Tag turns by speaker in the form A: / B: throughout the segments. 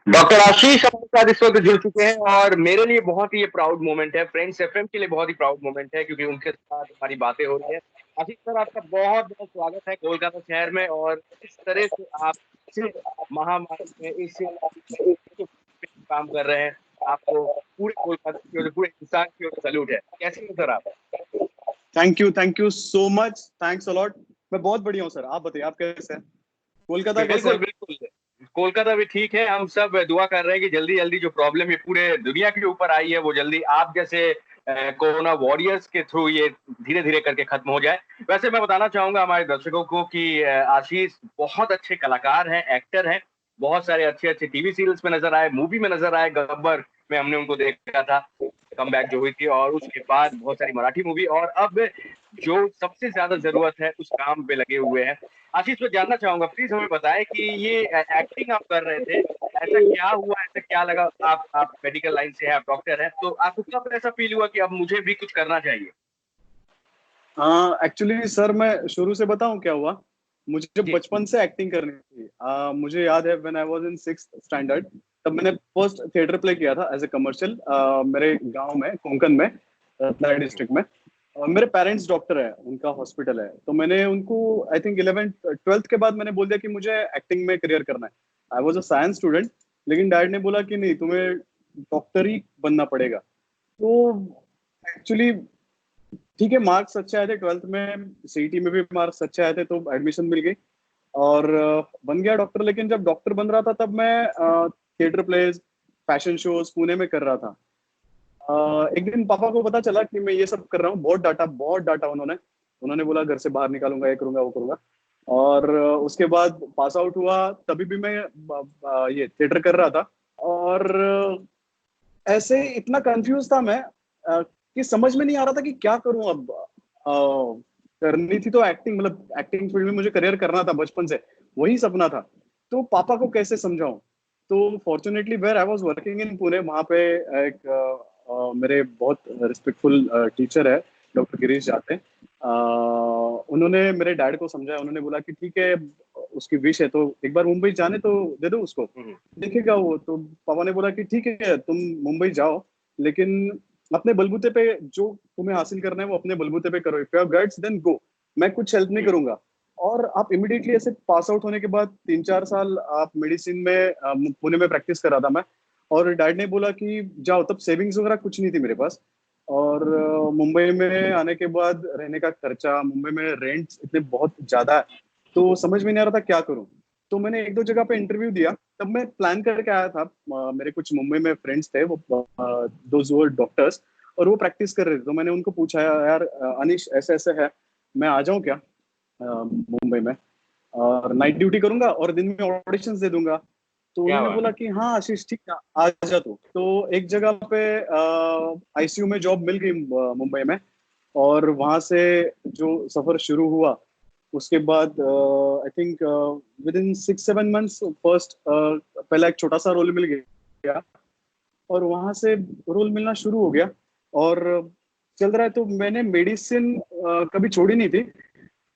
A: Doctor आशीष हमारे साथ इस वक्त जुड़ चुके हैं और मेरे लिए बहुत ही ये प्राउड मोमेंट है, फ्रेंड्स एफएम के लिए बहुत ही प्राउड मोमेंट है क्योंकि उनके साथ हमारी बातें हो रही है। आशीष सर, आपका बहुत बहुत स्वागत है कोलकाता शहर में। और इस तरह से आप इस महामारी में काम कर रहे हैं, आपको पूरे कोलकाता की ओर से, पूरे हिंदुस्तान की ओर से सैल्यूट है। कैसे हैं सर आप?
B: Thank you so much, thanks a lot. मैं बहुत बढ़िया हूँ सर, आप बताइए आप कैसे हैं? कोलकाता कैसे
A: बिल्कुल
B: है?
A: बिल्कुल, कोलकाता भी ठीक है। हम सब दुआ कर रहे हैं कि जल्दी जल्दी जो प्रॉब्लम ये पूरे दुनिया के ऊपर आई है वो जल्दी आप जैसे कोरोना वॉरियर्स के थ्रू ये धीरे धीरे करके खत्म हो जाए। वैसे मैं बताना चाहूंगा हमारे दर्शकों को कि आशीष बहुत अच्छे कलाकार हैं, एक्टर हैं। बहुत सारे अच्छे अच्छे टीवी सीरियल्स में नजर आए, मूवी में नजर आए। गब्बर में हमने उनको देखा था, कमबैक जो हुई थी, और उसके बाद बहुत सारी मराठी मूवी, और अब जो सबसे ज्यादा जरूरत है उस काम पे लगे हुए हैं। आशीष, मैं जानना चाहूंगा, प्लीज हमें बताएं कि ये एक्टिंग आप कर रहे थे, ऐसा क्या हुआ, ऐसा क्या लगा? आप मेडिकल लाइन से हैं, आप डॉक्टर हैं, तो आपको कब ऐसा फील हुआ कि अब मुझे भी कुछ करना चाहिए?
B: एक्चुअली सर मैं शुरू से बताऊं क्या हुआ। मुझे
A: जी।
B: बचपन से एक्टिंग करनी थी। मुझे याद है when I was in 6th standard, तब मैंने फर्स्ट थिएटर प्ले किया था एज ए कमर्शियल, मेरे गांव में, कोंकण में, रत्नागिरी डिस्ट्रिक्ट में। मेरे पेरेंट्स डॉक्टर है, उनका हॉस्पिटल है, तो मैंने उनको आई थिंक 11th 12th के बाद मैंने बोल दिया कि मुझे एक्टिंग में करियर करना है। I was a science student, लेकिन डैड ने बोला कि नहीं, तुम्हें डॉक्टर ही बनना पड़ेगा। तो एक्चुअली ठीक है, मार्क्स अच्छे आए थे 12th में, सीईटी में भी मार्क्स अच्छे आए थे, तो एडमिशन मिल गई और बन गया डॉक्टर। लेकिन जब डॉक्टर बन रहा था तब मैं theatre plays, fashion shows Pune में कर रहा था। एक दिन पापा को पता चला कि मैं ये सब कर रहा हूँ। बहुत डांटा उन्होंने। उन्होंने बोला घर से बाहर निकालूंगा, ये करूंगा वो करूंगा। और उसके बाद पास आउट हुआ, तभी भी मैं ये थिएटर कर रहा था। और ऐसे इतना कंफ्यूज था मैं, कि समझ में नहीं आ रहा था कि क्या करूं अब। करनी थी तो एक्टिंग, मतलब एक्टिंग फील्ड में मुझे करियर करना था, बचपन से वही सपना था। तो पापा को कैसे समझाऊं? तो fortunately where I was working in Pune, वहां पे एक मेरे बहुत रिस्पेक्टफुल टीचर है, डॉक्टर गिरीश जाते हैं। उन्होंने मेरे डैड को समझाया। उन्होंने बोला कि ठीक है, उसकी विश है तो एक बार मुंबई जाने तो दे दो उसको,
A: हम्म।
B: देखेगा वो। तो पापा ने बोला कि ठीक है, तुम मुंबई जाओ, लेकिन अपने बलबूते पे जो तुम्हें हासिल करना है वो अपने बलबूते पे करो। If you have guts then go, मैं कुछ हेल्प नहीं करूंगा। और आप इमिडिएटली ऐसे पास आउट होने के बाद 3-4 साल आप मेडिसिन में, पुणे में प्रैक्टिस कर रहा था मैं। और डैड ने बोला कि जाओ। तब सेविंग्स वगैरह कुछ नहीं थी मेरे पास। और मुंबई में आने के बाद रहने का खर्चा, मुंबई में रेंट इतने बहुत ज्यादा है, तो समझ में नहीं आ रहा था क्या करूं। तो मैंने एक दो जगह पे इंटरव्यू दिया। तब मैं प्लान करके आया था। मेरे कुछ मुंबई में फ्रेंड्स थे, वो दो वर डॉक्टर्स, और वो प्रैक्टिस कर रहे थे। तो मैंने उनको पूछा, यार अनिश ऐसे ऐसे है, मैं आ जाऊं क्या मुंबई में, और नाइट ड्यूटी करूंगा और दिन में ऑडिशंस दे दूंगा? तो
A: क्या
B: उन्होंने
A: बात
B: बोला कि हाँ आशीष ठीक है, आ जा तू। तो एक जगह पे आईसीयू में जॉब मिल गई मुंबई में। और वहां से जो सफर शुरू हुआ, उसके बाद I think with in 6-7 months first पहला एक छोटा सा रोल मिल गया, और वहां से रोल मिलना शुरू हो गया। और चल रहा है। तो मैंने मेडिसिन कभी छोड़ी नहीं थी।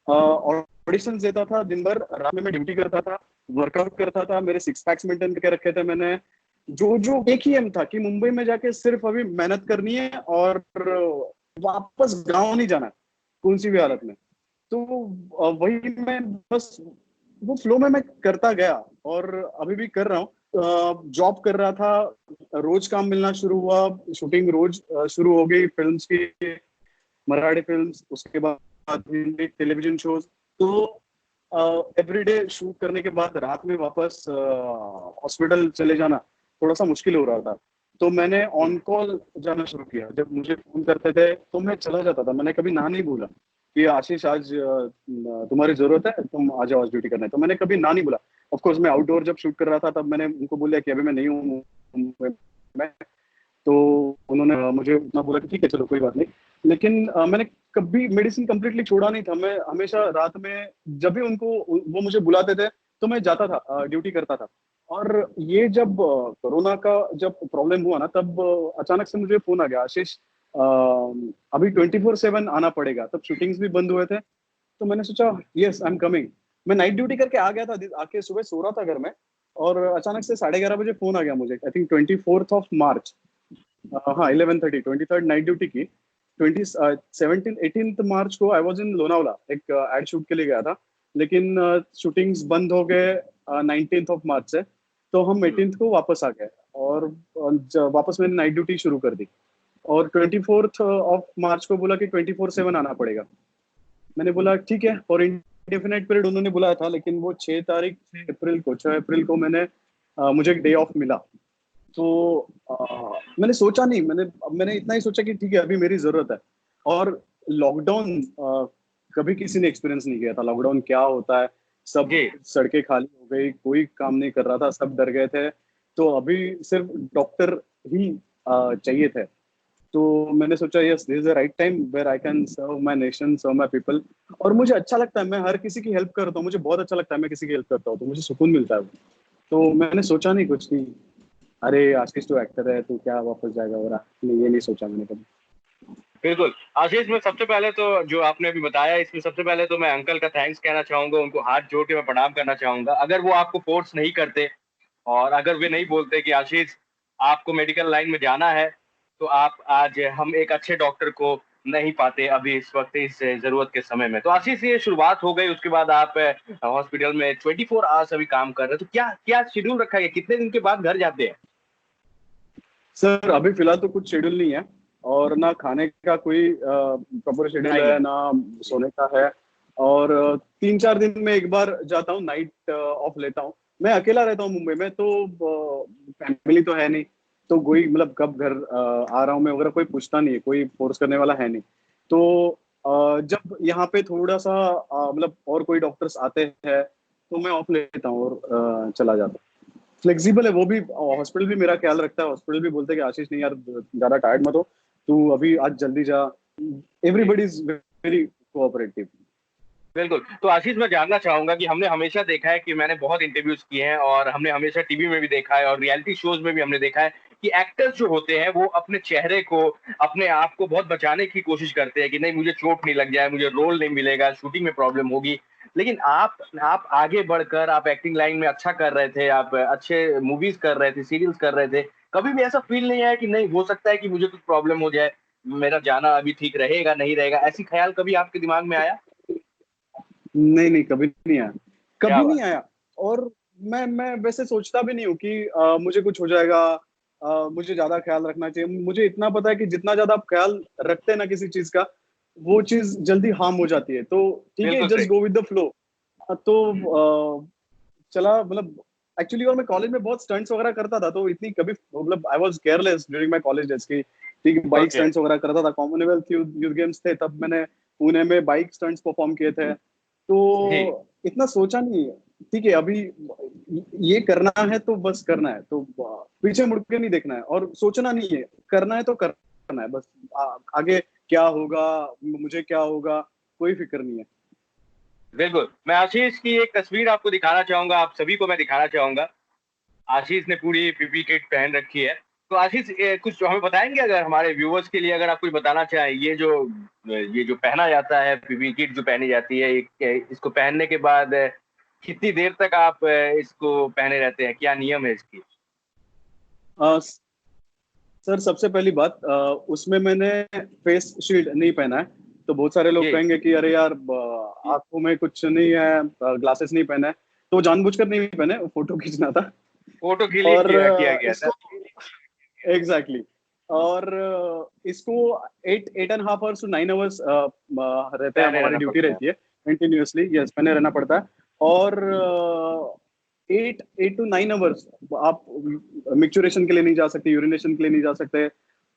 B: ऑडिशन देता था दिन भर, रात में मैं ड्यूटी करता था, वर्कआउट करता था, मेरे 6 पैक्स मेंटेन करके रखे थे मैंने। जो जो एक ही एम था कि मुंबई में जाके सिर्फ अभी मेहनत करनी है और वापस गांव नहीं जाना, कौन सी भी हालत में। तो वही मैं बस वो फ्लो में मैं करता गया, और अभी भी कर रहा हूँ। जॉब कर रहा था, रोज काम मिलना शुरू हुआ, शूटिंग रोज शुरू हो गई फिल्म्स की, मराठी फिल्म्स, उसके बाद हिंदी टेलीविजन शोज। तो एवरीडे शूट करने के बाद रात में वापस हॉस्पिटल चले जाना थोड़ा सा मुश्किल हो रहा था। तो मैंने ऑन कॉल जाना शुरू किया। जब मुझे फोन करते थे तो मैं चला जाता था। मैंने कभी ना नहीं बोला कि आशीष आज तुम्हारी जरूरत है, तुम आ जाओ, आज ड्यूटी करना है। तो मैंने कभी ना नहीं बोला। ऑफ कोर्स मैं आउटडोर जब शूट कर रहा था तब मैंने उनको बोला कि अभी मैं नहीं हूँ मुंबई में। तो उन्होंने मुझे उतना बोला कि ठीक है चलो कोई बात नहीं। लेकिन मैंने कभी मेडिसिन कंप्लीटली छोड़ा नहीं था। मैं हमेशा रात में जब भी उनको वो मुझे बुलाते थे तो मैं जाता था, ड्यूटी करता था। और ये जब कोरोना का जब प्रॉब्लम हुआ ना, तब अचानक से मुझे फोन आ गया, आशीष अभी 24/7 आना पड़ेगा। तब शूटिंग्स भी बंद हुए थे। तो मैंने सोचा यस आई एम कमिंग। मैं नाइट ड्यूटी करके आ गया था, आके सुबह सो रहा था घर में। और अचानक से 11:30 बजे फोन आ गया मुझे, I think 24th of March। हाँ, 11:30, 23rd नाइट ड्यूटी की। 18th March को आई वॉज इन लोनावला, एक एड शूट के लिए गया था, लेकिन शूटिंग्स बंद हो गए 19th of March से। तो हम 18th को वापस आ गए, और वापस मैंने नाइट ड्यूटी शुरू कर दी। और 24th of March को बोला कि 24/7 आना पड़ेगा। मैंने बोला ठीक है, और इंडेफिनेट पीरियड उन्होंने बुलाया था, लेकिन वो 6 अप्रैल को मुझे एक डे ऑफ मिला। तो मैंने सोचा नहीं, मैंने इतना ही सोचा कि ठीक है, अभी मेरी जरूरत है। और लॉकडाउन कभी किसी ने एक्सपीरियंस नहीं किया था, लॉकडाउन क्या होता है। सब
A: जी
B: सड़कें खाली हो गई, कोई काम नहीं कर रहा था, सब डर गए थे। तो अभी सिर्फ डॉक्टर ही चाहिए थे। तो मैंने सोचा yes, this is the right time where I can serve my nation, serve my people. और मुझे अच्छा लगता है, मैं हर किसी की हेल्प करता हूँ, मुझे बहुत अच्छा लगता है, मैं किसी की हेल्प करता हूँ तो मुझे सुकून मिलता है। तो मैंने सोचा नहीं कुछ कि अरे आशीष तो एक्टर है, तो क्या वापस जाएगा वगैरह, नहीं, ये नहीं सोचा मैंने कभी।
A: बिल्कुल आशीष, मैं सबसे पहले तो जो आपने अभी बताया इसमें सबसे पहले तो मैं अंकल का थैंक्स कहना चाहूंगा, उनको हाथ जोड़ के मैं प्रणाम करना चाहूंगा। अगर वो आपको फोर्स नहीं करते और अगर वे नहीं बोलते कि आशीष आपको मेडिकल लाइन में जाना है, तो आप आज हम एक अच्छे डॉक्टर को नहीं पाते अभी इस वक्त इस जरूरत के समय में। तो आशीष ये शुरुआत हो गई, उसके बाद आप हॉस्पिटल में 24 आवर्स अभी काम कर रहे हैं। तो क्या क्या शेड्यूल रखा है, कितने दिन के बाद घर जाते हैं?
B: सर अभी फिलहाल तो कुछ शेड्यूल नहीं है, और ना खाने का कोई प्रॉपर शेड्यूल
A: नहीं
B: है,
A: है।
B: ना सोने का है। और 3-4 दिन में एक बार जाता हूँ, नाइट ऑफ लेता हूँ। मैं अकेला रहता हूँ मुंबई में, तो फैमिली तो है नहीं। तो कोई मतलब कब घर आ रहा हूँ मैं वगैरह कोई पूछता नहीं है, कोई फोर्स करने वाला है नहीं। तो जब यहाँ पे थोड़ा सा मतलब और कोई डॉक्टर्स आते हैं, तो मैं ऑफ लेता हूँ और चला जाता हूँ। फ्लेक्सिबल है वो भी, हॉस्पिटल भी मेरा ख्याल रखता है, हॉस्पिटल भी बोलते हैं कि आशीष नहीं यार, ज्यादा टायर्ड मत हो, तू अभी आज जल्दी जा।
A: जी
B: एवरीबडी इज वेरी कोऑपरेटिव।
A: बिल्कुल। तो आशीष मैं जानना चाहूंगा कि हमने हमेशा देखा है कि मैंने बहुत इंटरव्यूज किए हैं और हमने हमेशा टीवी में भी देखा है और रियलिटी शोज में भी हमने देखा है कि एक्टर्स जो होते हैं वो अपने चेहरे को, अपने आप को बहुत बचाने की कोशिश करते हैं कि नहीं मुझे चोट नहीं लग जाए, मुझे रोल नहीं मिलेगा, शूटिंग में प्रॉब्लम होगी। लेकिन आप आगे बढ़कर आप एक्टिंग लाइन में अच्छा कर रहे थे, आप अच्छे मूवीज कर रहे थे, सीरियल्स कर रहे थे। कभी भी ऐसा फील नहीं आया कि नहीं हो सकता है कि मुझे कुछ प्रॉब्लम हो जाए, मेरा जाना अभी ठीक रहेगा नहीं रहेगा, ऐसी ख्याल कभी आपके दिमाग में आया?
B: नहीं नहीं, कभी नहीं आया,
A: क्या
B: कभी
A: बात।
B: नहीं आया। और मैं वैसे सोचता भी नहीं हूँ कि मुझे कुछ हो जाएगा, मुझे ज्यादा ख्याल रखना चाहिए। मुझे इतना पता है कि जितना ज्यादा आप ख्याल रखते हैं ना किसी चीज का, वो चीज जल्दी हार्म हो जाती है। तो ठीक है,
A: बिल्कुल सही।
B: Just go with the flow. तो चला मतलब एक्चुअली। और मैं कॉलेज में बहुत स्टंट्स वगैरह करता था, तो इतनी कभी मतलब I was careless during my college days की। ठीक है, बाइक
A: ओके।
B: स्टंट्स वगैरह करता था, कॉमनवेल्थ यूथ गेम्स थे तब मैंने पुणे में बाइक स्टंट्स परफॉर्म किए थे। तो
A: जी
B: इतना सोचा नहीं है। ठीक है, अभी ये करना है तो बस करना है, तो पीछे मुड़ के नहीं देखना है और सोचना नहीं है, करना है तो करना है बस। आगे क्या होगा, मुझे क्या होगा, कोई फिक्र नहीं है।
A: बिल्कुल। मैं आशीष की एक तस्वीर आपको दिखाना चाहूंगा, आप सभी को मैं दिखाना चाहूंगा। आशीष ने पूरी पीपी किट पहन रखी है। तो आशीष कुछ हमें बताएंगे, अगर हमारे व्यूवर्स के लिए अगर आप कुछ बताना चाहें, ये जो पहना जाता है, पीपी किट जो पहनी जाती है, इसको पहनने के बाद कितनी देर तक आप इसको पहने रहते हैं, क्या नियम है इसकी?
B: अ, सर सबसे पहली बात, उसमें मैंने फेस शील्ड नहीं पहना है। तो बहुत सारे लोग
A: जी।
B: कहेंगे कि अरे यार, आंखों में कुछ नहीं है, ग्लासेस नहीं पहना है। तो जानबूझकर नहीं पहने, फोटो खींचना था।
A: फोटो के लिए
B: और
A: किया गया था।
B: इसको एग्जैक्टली और इसको 8.5 hours to 9 hours रहते हैं,
A: पहने
B: हमारी
A: रहना
B: ड्यूटी
A: पड़ता है।
B: रहती है कंटिन्यूअसली। यस, पहने रहना पड़ता है। और 8 to 9 hours आप मिक्चुरेशन के लिए नहीं जा सकते, यूरिनेशन के लिए नहीं जा सकते।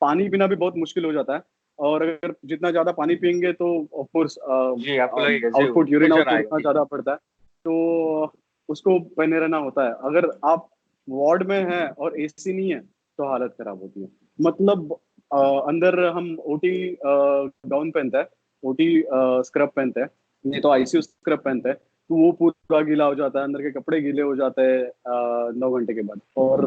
B: पानी पीना भी बहुत मुश्किल हो जाता है। और अगर जितना ज्यादा पानी पियेंगे तो ऑफ कोर्स
A: जी आपको लगेगा जी
B: आउटपुट, यूरिन
A: प्रेशर
B: आउटपुट
A: आएगा
B: उतना
A: जी।
B: ज्यादा पड़ता है। तो उसको पहने रहना होता है। अगर आप वार्ड में हैं और एसी नहीं है, तो हालत खराब होती है। मतलब अंदर हम ओटी गाउन पहनते हैं, ओटी स्क्रब पहनते हैं, नहीं तो आईसीयू स्क्रब पहनते हैं। तो वो पूरा गीला हो जाता है, अंदर के कपड़े गीले हो जाते हैं 9 घंटे के बाद। और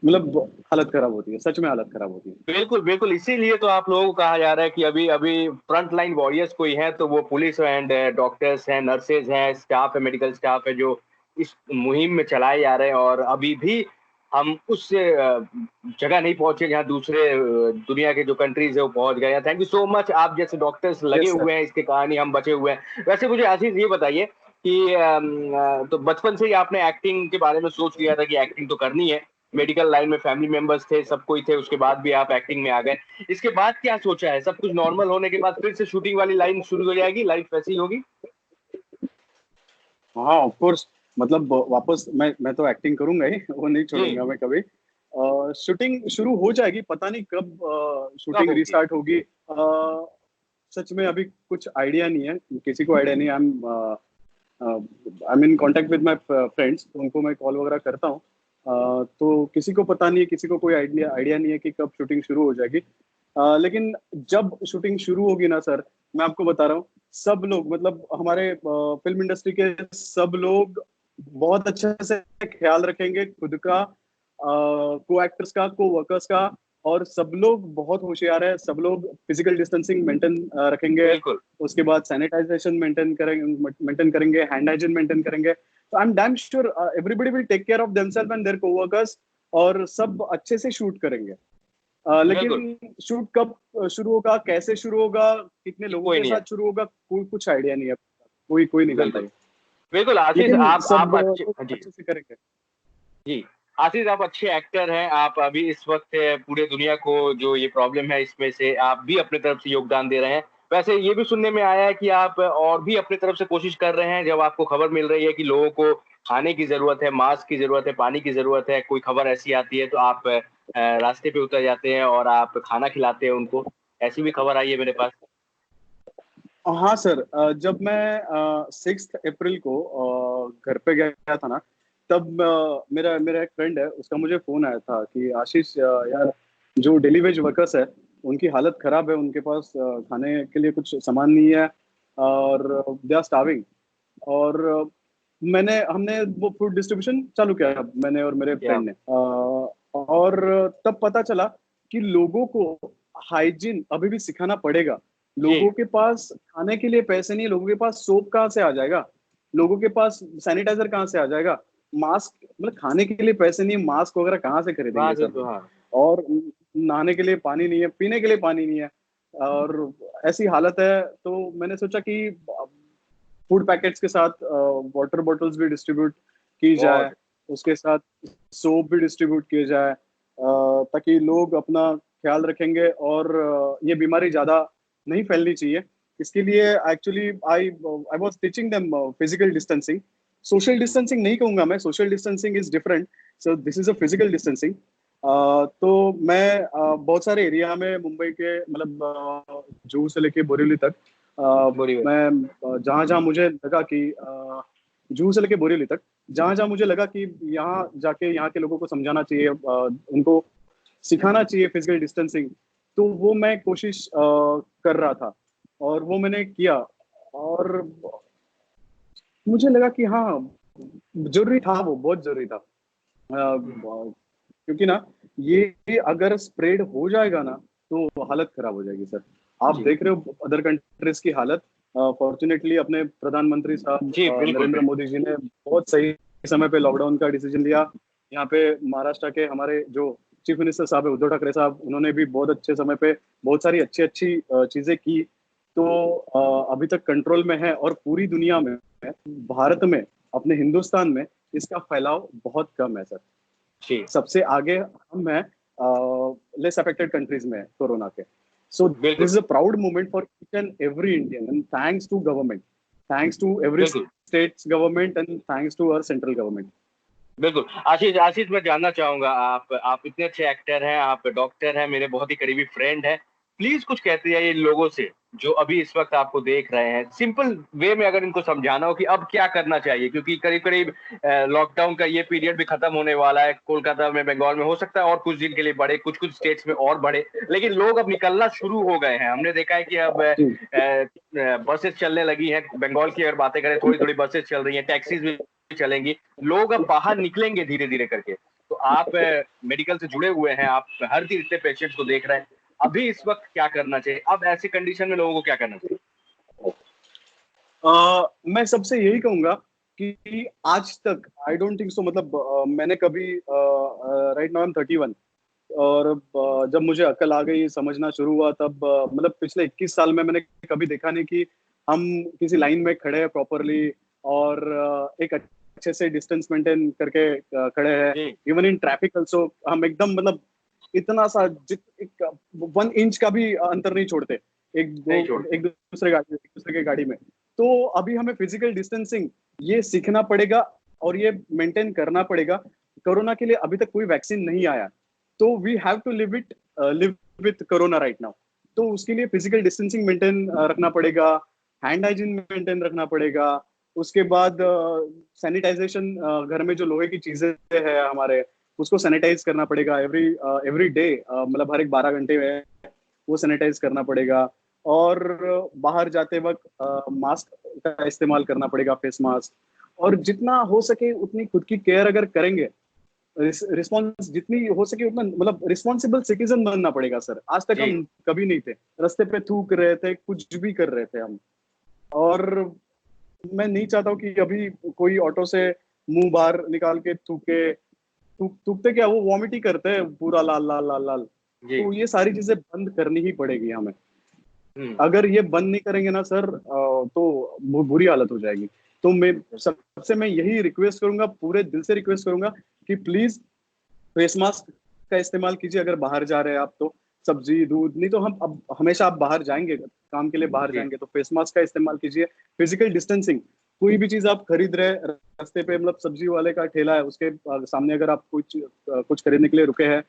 B: मतलब हालत खराब होती है, सच में हालत खराब होती है।
A: बिल्कुल बिल्कुल, इसीलिए तो आप लोगों को कहा जा रहा है कि अभी अभी फ्रंट लाइन वॉरियर्स कोई है तो वो पुलिस एंड डॉक्टर्स हैं, नर्सेज हैं, स्टाफ है, मेडिकल स्टाफ है, जो इस मुहिम में चलाए जा रहे हैं और अभी भी हम उस जगह नहीं पहुंचे जहां दूसरे दुनिया के जो कंट्रीज है वो पहुंच गए हैं। थैंक यू सो मच, आप जैसे डॉक्टर्स लगे
B: यस सर।
A: हुए हैं इसके कहानी हम बचे हुए हैं। वैसे मुझे आशीष ये बताइए कि तो बचपन से ही आपने एक्टिंग के बारे में सोच लिया था कि एक्टिंग तो करनी है, मेडिकल लाइन में फैमिली मेंबर्स थे, सब कोई थे, उसके बाद भी आप एक्टिंग में आ गए। इसके बाद क्या सोचा है? सब कुछ नॉर्मल होने के बाद फिर से शूटिंग वाली लाइन शुरू हो जाएगी, लाइफ वैसी ही होगी?
B: हाँ ऑफ कोर्स, मतलब वापस मैं तो एक्टिंग करूंगा ही, वो नहीं
A: जी।
B: छोड़ूंगा मैं कभी। शूटिंग शुरू हो जाएगी, पता नहीं कब
A: कब
B: शूटिंग
A: होगी?
B: रिस्टार्ट होगी। सच में अभी कुछ आइडिया नहीं है, किसी को आइडिया नहीं है। I am in contact with my friends, उनको मैं कॉल वगैरह करता हूँ। तो किसी को पता नहीं है, किसी को कोई आइडिया आइडिया नहीं है कि कब शूटिंग शुरू हो जाएगी। लेकिन जब शूटिंग शुरू होगी ना सर, मैं आपको बता रहा हूँ, सब लोग मतलब हमारे फिल्म इंडस्ट्री के सब लोग बहुत अच्छे से ख्याल रखेंगे खुद का, को एक्टर्स का, को वर्कर्स का। और सब लोग बहुत होशियार है, सब लोग फिजिकल डिस्टेंसिंग मेंटेन रखेंगे।
A: बिल्कुल।
B: उसके बाद सैनिटाइजेशन मेंटेन करेंगे, हैंड हाइजीन मेंटेन करेंगे। तो I am damn sure everybody will take care of themselves and their coworkers, और सब अच्छे से शूट करेंगे।
A: बिल्कुल।
B: लेकिन शूट कब शुरू होगा, कैसे शुरू होगा, कितने
A: ये
B: लोगों
A: कोई
B: के
A: नहीं है।
B: साथ शुरू होगा, कोई कुछ आइडिया नहीं है। कोई कोई नहीं जानता
A: बिल्कुल।
B: ये।
A: बिल्कुल आशीष,
B: लेकिन
A: आप
B: सब
A: अच्छे,
B: लोग
A: हाँ जी।
B: अच्छे से करेंगे।
A: जी। आशीष, आप अच्छे एक्टर हैं। आप अभी इस वक्त पूरे दुनिया को जो ये प्रॉब्लम है इसमें से आप भी अपने तरफ से योगदान दे रहे हैं। वैसे ये भी सुनने में आया है कि आप और भी अपनी तरफ से कोशिश कर रहे हैं, जब आपको खबर मिल रही है कि लोगों को खाने की जरूरत है, मास्क की जरूरत है, पानी की जरूरत है, कोई खबर ऐसी आती है तो आप रास्ते पे उतर जाते हैं और आप खाना खिलाते हैं उनको। ऐसी भी खबर आई है मेरे पास।
B: हाँ सर, जब मैं 6 अप्रैल को घर पे गया था ना, तब मेरा मेरा एक फ्रेंड है, उसका मुझे फोन आया था कि आशीष, यार जो डेली वेज वर्कर्स है उनकी हालत खराब है, उनके पास खाने के लिए कुछ सामान नहीं है, और दे आर स्टार्विंग। और मैंने हमने वो फूड डिस्ट्रीब्यूशन चालू किया, मैंने और मेरे
A: क्या?
B: फ्रेंड ने। और तब पता चला कि लोगों को हाइजीन अभी भी सिखाना पड़ेगा।
A: जी।
B: लोगों के पास खाने के लिए पैसे नहीं, लोगों के पास सोप कहाँ से आ जाएगा, लोगों के पास सैनिटाइजर कहाँ से आ जाएगा, मास्क, मतलब खाने के लिए पैसे नहीं, मास्क वगैरह कहाँ से
A: वहां
B: खरीदेंगे
A: से
B: सर।
A: तो हाँ।
B: और नहाने के लिए पानी नहीं है, पीने के लिए पानी नहीं है, और ऐसी हालत है। तो मैंने सोचा कि फूड पैकेट्स के साथ वाटर बॉटल्स भी डिस्ट्रीब्यूट की जाए,
A: बहुत।
B: उसके साथ सोप भी डिस्ट्रीब्यूट किए जाए, ताकि लोग अपना ख्याल रखेंगे, और ये बीमारी ज्यादा नहीं फैलनी चाहिए। इसके लिए actually I I was teaching them physical distancing. Social distancing नहीं कहूंगा मैं, social distancing is different, so this is a physical distancing. तो मैं बहुत सारे एरिया में मुंबई के, मतलब जुहू से लेके बोरीवली तक,
A: बुरी बात।
B: मैं जहां जहां मुझे लगा कि जुहू से लेके बोरीवली तक, जहां जहां मुझे लगा कि यहाँ जाके यहाँ के लोगों को समझाना चाहिए, उनको सिखाना चाहिए फिजिकल डिस्टेंसिंग, तो वो मैं कोशिश कर रहा था, और वो मैंने किया। और मुझे लगा कि हाँ, जरूरी था, वो बहुत जरूरी था। क्योंकि ना, ये अगर स्प्रेड हो जाएगा ना, तो हालत खराब हो जाएगी सर। आप
A: जी।
B: देख रहे हो अदर कंट्रीज की हालत। फॉर्चुनेटली अपने प्रधानमंत्री साहब
A: जी बिल्कुल
B: नरेंद्र
A: बिल्कुल।
B: मोदी जी ने बहुत सही समय पे लॉकडाउन का डिसीजन लिया। यहाँ पे महाराष्ट्र के हमारे जो चीफ मिनिस्टर साहब है, उद्धव ठाकरे साहब, उन्होंने भी बहुत अच्छे समय पे बहुत सारी अच्छी अच्छी चीजें की। तो अभी तक कंट्रोल में है, और पूरी दुनिया में, भारत में, अपने हिंदुस्तान में इसका फैलाव बहुत कम है सर।
A: जी।
B: सबसे आगे हम हैं लेस अफेक्टेड कंट्रीज में कोरोना के। सो दिस
A: बिल्कुल
B: is a proud moment for each and every Indian, and thanks to government, thanks to every
A: बिल्कुल।
B: States government, and thanks to our central government.
A: बिल्कुल आशीष, आशीष मैं जानना चाहूंगा, आप इतने अच्छे एक्टर हैं, आप डॉक्टर हैं, मेरे बहुत ही करीबी फ्रेंड हैं। प्लीज कुछ कहते हैं ये लोगों से जो अभी इस वक्त आपको देख रहे हैं, सिंपल वे में अगर इनको समझाना हो कि अब क्या करना चाहिए, क्योंकि करीब करीब लॉकडाउन का ये पीरियड भी खत्म होने वाला है। कोलकाता में, बंगाल में हो सकता है और कुछ दिन के लिए बढ़े, कुछ कुछ स्टेट्स में और बढ़े, लेकिन लोग अब निकलना शुरू हो गए हैं। हमने देखा है कि अब बसेस चलने लगी हैं। बंगाल की अगर बातें करें, थोड़ी थोड़ी बसेस चल रही हैं, टैक्सीज भी चलेंगी। लोग अब बाहर निकलेंगे धीरे धीरे करके। तो आप मेडिकल से जुड़े हुए हैं, आप हर दिन इतने पेशेंट्स को देख रहे हैं, अभी इस वक्त क्या करना चाहिए? अब ऐसे कंडीशन में लोगों को क्या करना चाहिए?
B: मैं सबसे यही कहूंगा कि आज तक आई डोंट थिंक सो, मतलब मैंने कभी, राइट नाउ आई एम 31, और जब मुझे अक्ल आ गई, समझना शुरू हुआ, तब मतलब पिछले 21 साल में मैंने कभी देखा नहीं कि हम किसी लाइन में खड़े हैं प्रॉपरली, और एक अच्छे से डिस्टेंस मेंटेन करके खड़े हैं।
A: जी
B: इवन इन ट्रैफिक ऑल्सो हम एकदम, मतलब इतना सा 1 इंच का भी अंतर नहीं छोड़ते एक दो,
A: नहीं छोड़ते।
B: एक दूसरे के गाड़ी में। तो अभी हमें फिजिकल डिस्टेंसिंग ये सीखना पड़ेगा और ये मेंटेन करना पड़ेगा। कोरोना के लिए अभी तक कोई वैक्सीन नहीं आया, तो we have to live with corona right now. तो उसके लिए फिजिकल डिस्टेंसिंग मेंटेन रखना पड़ेगा, हैंड हाइजीन मेंटेन रखना पड़ेगा। उसके बाद सैनिटाइजेशन, घर में जो लोहे की चीजें है हमारे, उसको सैनिटाइज करना पड़ेगा एवरी डे, मतलब हर एक 12 घंटे में वो सैनिटाइज करना पड़ेगा। और बाहर जाते वक्त मास्क का इस्तेमाल करना पड़ेगा, फेस मास्क। और जितना हो सके उतनी खुद की केयर अगर करेंगे, रिस्पॉन्स जितनी हो सके उतना, मतलब रिस्पॉन्सिबल सिटीजन बनना पड़ेगा सर। आज तक
A: जी
B: हम कभी नहीं थे, रास्ते पे थूक रहे थे, कुछ भी कर रहे थे हम। और मैं नहीं चाहता हूँ कि अभी कोई ऑटो से मुंह बाहर निकाल के थूके, थूकते क्या, वो वॉमिट ही करते हैं पूरा लाल लाल लाल लाल।
A: जी।
B: तो ये सारी चीजें बंद करनी ही पड़ेगी हमें।
A: हम्म।
B: अगर ये बंद नहीं करेंगे ना सर, तो बुरी हालत हो जाएगी। तो मैं यही रिक्वेस्ट करूंगा, पूरे दिल से रिक्वेस्ट करूंगा कि प्लीज फेस मास्क का इस्तेमाल कीजिए अगर बाहर जा रहे हैं आप तो। सब्जी दूध नहीं तो हम, अब हमेशा आप बाहर जाएंगे, काम के लिए बाहर
A: जी
B: जाएंगे, तो फेस मास्क का इस्तेमाल कीजिए। फिजिकल डिस्टेंसिंग, कोई भी चीज आप खरीद रहे हैं रास्ते पे, मतलब सब्जी वाले का ठेला है, उसके सामने अगर आप कुछ खरीदने के लिए रुके हैं,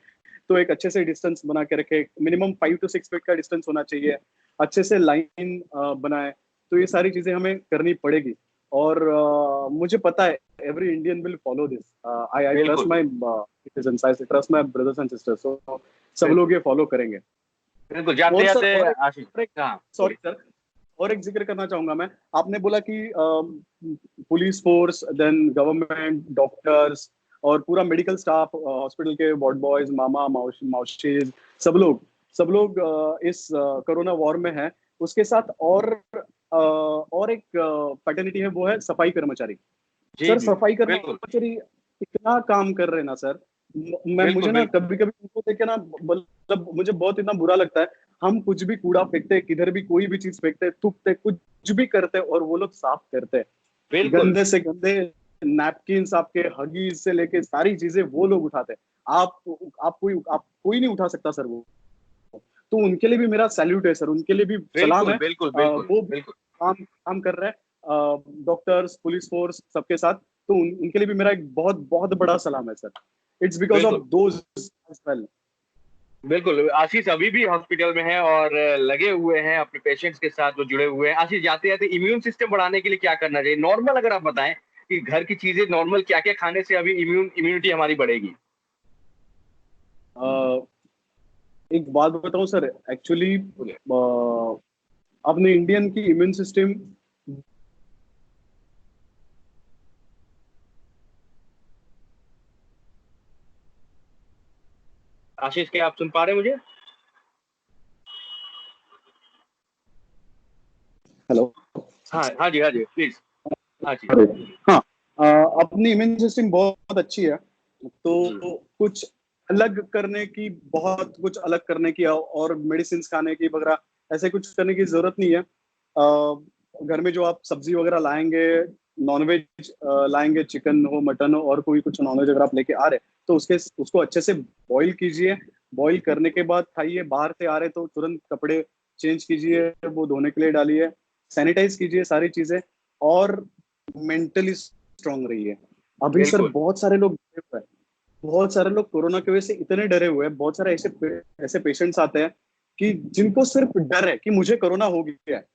B: तो एक अच्छे से डिस्टेंस बना के रखे। मिनिमम 5 to 6 फीट का डिस्टेंस होना चाहिए। अच्छे से लाइन बनाए। तो ये सारी चीजें हमें करनी पड़ेगी। और मुझे पता है every Indian will follow this. I trust
A: बिल्कुल
B: my citizens, I trust my brothers and sisters. So सब लोग
A: बिल्कुल
B: ये फॉलो करेंगे।
A: बिल्कुल। जाते
B: और सर,
A: जाते आशीष,
B: और एक
A: हाँ
B: सॉरी
A: बोलिए।
B: सर, और एक जिक्र करना चाहूंगा मैं। आपने बोला कि police force, then government, doctors और पूरा मेडिकल स्टाफ, हॉस्पिटल के वार्ड बॉयज, मामा मावशीज, सब लोग इस कोरोना वॉर में है। उसके साथ और एक पैटर्निटी है, वो है सफाई कर्मचारी।
A: जी
B: सर
A: जी
B: सफाई
A: बिल्कुल
B: कर्मचारी इतना मुझे काम कर रहे हैं ना सर। मैं
A: बिल्कुल
B: मुझे ना
A: बिल्कुल
B: कभी कभी उनको देख के ना, मतलब मुझे बहुत इतना बुरा लगता है। हम कुछ भी कूड़ा फेंकते, किधर भी कोई भी चीज फेंकते, थूकते, कुछ भी करते, और वो लोग साफ करते हैं।
A: बिल्कुल
B: गंदे से गंदे नैपकिन, आपके हगीज से लेके सारी चीजें वो लोग उठाते हैं। आप कोई नहीं उठा सकता सर वो। तो उनके लिए भी मेरा सैल्यूट है सर, उनके लिए भी सलाम
A: बिल्कुल
B: है।
A: बिल्कुल बिल्कुल
B: वो भी
A: बिल्कुल
B: काम काम कर रहे हैं, डॉक्टर्स, पुलिस फोर्स सबके साथ। तो उनके लिए भी मेरा एक बहुत बहुत बड़ा सलाम है सर। इट्स बिकॉज ऑफ
A: बिल्कुल
B: दोज एज वेल।
A: बिल्कुल। आशीष अभी भी हॉस्पिटल में है और लगे हुए हैं अपने पेशेंट्स के साथ, जो जुड़े हुए हैं। आशीष, जाते जाते इम्यून सिस्टम बढ़ाने के लिए क्या करना चाहिए नॉर्मल, अगर आप बताएं कि घर की चीजें नॉर्मल क्या क्या खाने से अभी इम्यूनिटी हमारी बढ़ेगी।
B: एक बात बताऊं सर, एक्चुअली
A: बोलिए।
B: अपने इंडियन की इम्यून सिस्टम,
A: आशीष, क्या आप सुन पा रहे हैं मुझे?
B: हेलो,
A: हाँ हाँ जी, हाँ जी, प्लीज। हाँ जी।
B: हाँ, अपनी इम्यून सिस्टम बहुत अच्छी है।
A: जी
B: तो कुछ अलग करने की और मेडिसिन खाने की वगैरह, ऐसे कुछ करने की जरूरत नहीं है। घर में जो आप सब्जी वगैरह लाएंगे, नॉनवेज लाएंगे, चिकन हो, मटन हो, और कोई कुछ नॉनवेज अगर आप लेके आ रहे, तो उसको अच्छे से बॉईल कीजिए। बॉईल करने के बाद खाइए। बाहर से आ रहे तो तुरंत कपड़े चेंज कीजिए, वो धोने के लिए डालिए, सैनिटाइज कीजिए सारी चीजें। और मेंटली स्ट्रांग रहिए। अभी सर
A: बिल्कुल
B: बहुत सारे लोग कोरोना की वजह से इतने डरे हुए हैं। बहुत सारे ऐसे पेशेंट्स आते हैं कि जिनको सिर्फ डर है कि मुझे कोरोना हो गया है।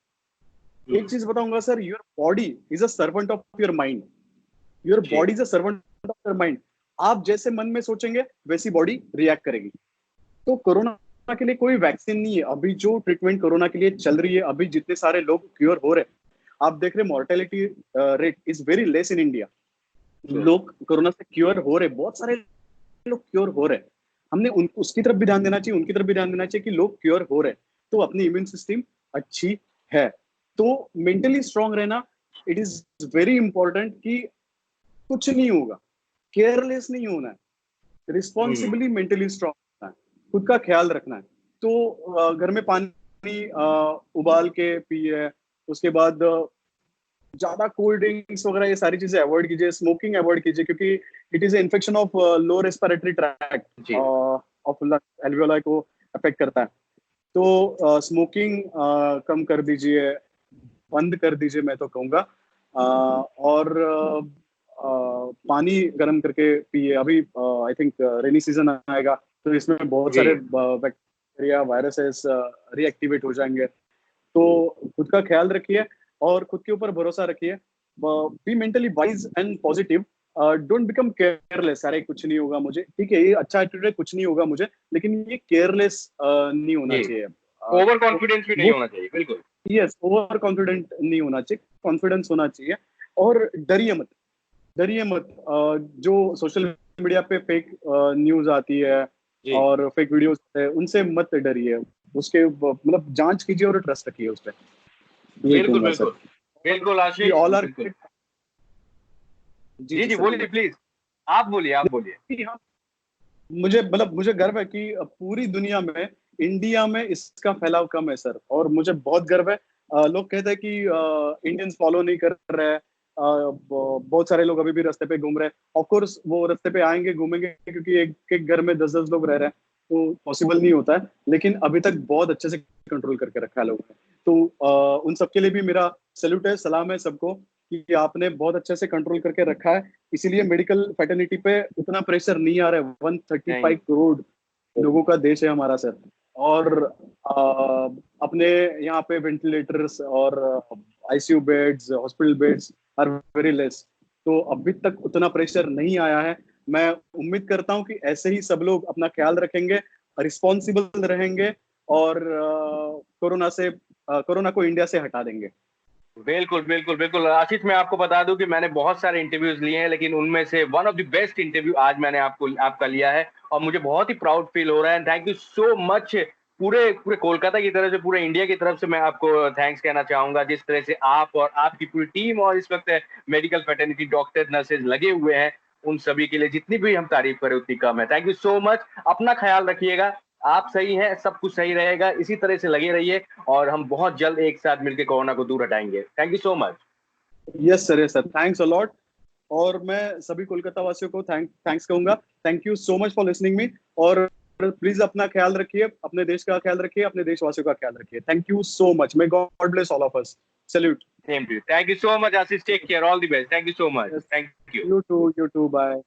B: एक चीज बताऊंगा sir, your body is a servant of your mind. Your
A: जी
B: body is a servant of your mind. आप जैसे मन में सोचेंगे वैसी बॉडी रिएक्ट करेगी। तो कोरोना के लिए कोई वैक्सीन नहीं है। अभी जो ट्रीटमेंट कोरोना के लिए चल रही है, अभी जितने सारे लोग क्योर हो रहे हैं, आप देख रहे, mortality rate is very less in India.
A: Sure
B: लोग कोरोना से क्योर हो रहे, बहुत सारे लोग क्योर हो रहे हैं। हमने उसकी तरफ भी ध्यान देना चाहिए, उनकी तरफ भी ध्यान देना चाहिए कि लोग क्योर हो रहे हैं। तो अपनी इम्यून सिस्टम अच्छी है। तो मेंटली स्ट्रांग रहना, इट इज वेरी इंपॉर्टेंट कि कुछ नहीं होगा। केयरलेस नहीं होना है, रिस्पॉन्सिबली मेंटली स्ट्रांग होना है, खुद का ख्याल रखना है। तो घर में पानी उबाल के पिए, उसके बाद ज्यादा कोल्ड ड्रिंक्स वगैरह ये सारी चीजें अवॉइड कीजिए, स्मोकिंग अवॉइड कीजिए, क्योंकि it is infection of low respiratory tract
A: जी
B: ऑफ एल्वियोलाई को अफेक्ट करता है। तो स्मोकिंग कम कर दीजिए, बंद कर दीजिए मैं तो कहूँगा। और पानी गर्म करके पिए। अभी आई थिंक रेनी सीजन आएगा, तो इसमें बहुत
A: जी
B: सारे बैक्टीरिया वायरसेस रिएक्टिवेट हो जाएंगे। तो खुद का ख्याल रखिए और खुद के ऊपर भरोसा रखिए। Be mentally wise and positive. Don't become careless. अरे कुछ नहीं होगा मुझे, ठीक है, ये अच्छा एटीट्यूड है, कुछ नहीं होगा मुझे, लेकिन ये केयरलेस नहीं होना
A: जी,
B: चाहिए।
A: ओवर कॉन्फिडेंस भी नहीं
B: वो
A: होना चाहिए, बिल्कुल।
B: यस, ओवर कॉन्फिडेंट नहीं होना चाहिए, कॉन्फिडेंस होना चाहिए। और डरिए मत, डरिए मत। जो सोशल मीडिया पे फेक न्यूज आती है
A: जी
B: और फेक वीडियोस है, उनसे मत डरिए। उसके मतलब जांच कीजिए और ट्रस्ट रखिए उस पर। ये
A: बिल्कुल
B: कहूंगा सर।
A: बिल्कुल बिल्कुल
B: वी
A: आशीष,
B: ऑल आर।
A: बिल्कुल।
B: जी
A: जी
B: जी
A: जी,
B: सर,
A: बोलिए
B: बोलिए।
A: प्लीज। आप बोलिए, आप बोलिए।
B: कि हाँ, मुझे गर्व है कि पूरी दुनिया में इंडिया में इसका फैलाव कम है सर, और मुझे बहुत गर्व है। लोग कहते हैं कि इंडियंस फॉलो नहीं कर रहे हैं। बहुत सारे लोग अभी भी रास्ते पे घूम रहे हैं। ऑफ कोर्स वो रास्ते पे आएंगे, घूमेंगे, क्योंकि एक एक घर में 10-10 लोग रह रहे हैं, तो पॉसिबल नहीं होता है। लेकिन अभी तक बहुत अच्छे से कंट्रोल करके रखा है लोगों ने। तो उन सबके लिए भी मेरा सैल्यूट है, सलाम है सबको, कि आपने बहुत अच्छे से कंट्रोल करके रखा है। इसीलिए मेडिकल फैटर्निटी पे उतना प्रेशर नहीं आ रहा है। 135
A: नहीं,
B: करोड़ लोगों का देश है हमारा सर। और अपने यहाँ पे वेंटिलेटर्स और ICU beds, hospital beds are very less. तो अभी तक उतना प्रेशर नहीं आया है। मैं उम्मीद करता हूँ कि ऐसे ही सब लोग अपना ख्याल रखेंगे, रिस्पॉन्सिबल रहेंगे, और कोरोना को इंडिया से हटा देंगे।
A: बिल्कुल बिल्कुल बिल्कुल आशीष, मैं आपको बता दूं कि मैंने बहुत सारे इंटरव्यूज लिए हैं, लेकिन उनमें से one of the best interview आज मैंने आपका लिया है, और मुझे बहुत ही प्राउड फील हो रहा है। Thank you so much. पूरे पूरे कोलकाता की तरफ से, पूरे इंडिया की तरफ से मैं आपको थैंक्स कहना चाहूंगा, जिस तरह से आप और आपकी पूरी टीम और इस वक्त मेडिकल फैटर्निटी डॉक्टर नर्सेज लगे हुए हैं, उन सभी के लिए जितनी भी हम तारीफ करें उतनी कम है। Thank you so much. अपना ख्याल रखिएगा। आप सही हैं, सब कुछ सही रहेगा, इसी तरह से लगे रहिए, और हम बहुत जल्द एक साथ मिलकर कोरोना को दूर हटाएंगे। Thank you so much.
B: Yes sir, yes sir, thanks a lot. और मैं सभी कोलकाता वासियों को थैंक्स कहूंगा। Thank you so much for listening me. और प्लीज अपना ख्याल रखिए, अपने देश का ख्याल रखिए, अपने देशवासियों का ख्याल रखिए। Thank you so much. May God bless all of us. Salute.
A: Same to you. Thank you so much, Ashish. Take care. All the best. Thank you so much.
B: Yes,
A: Thank you.
B: You too, bye.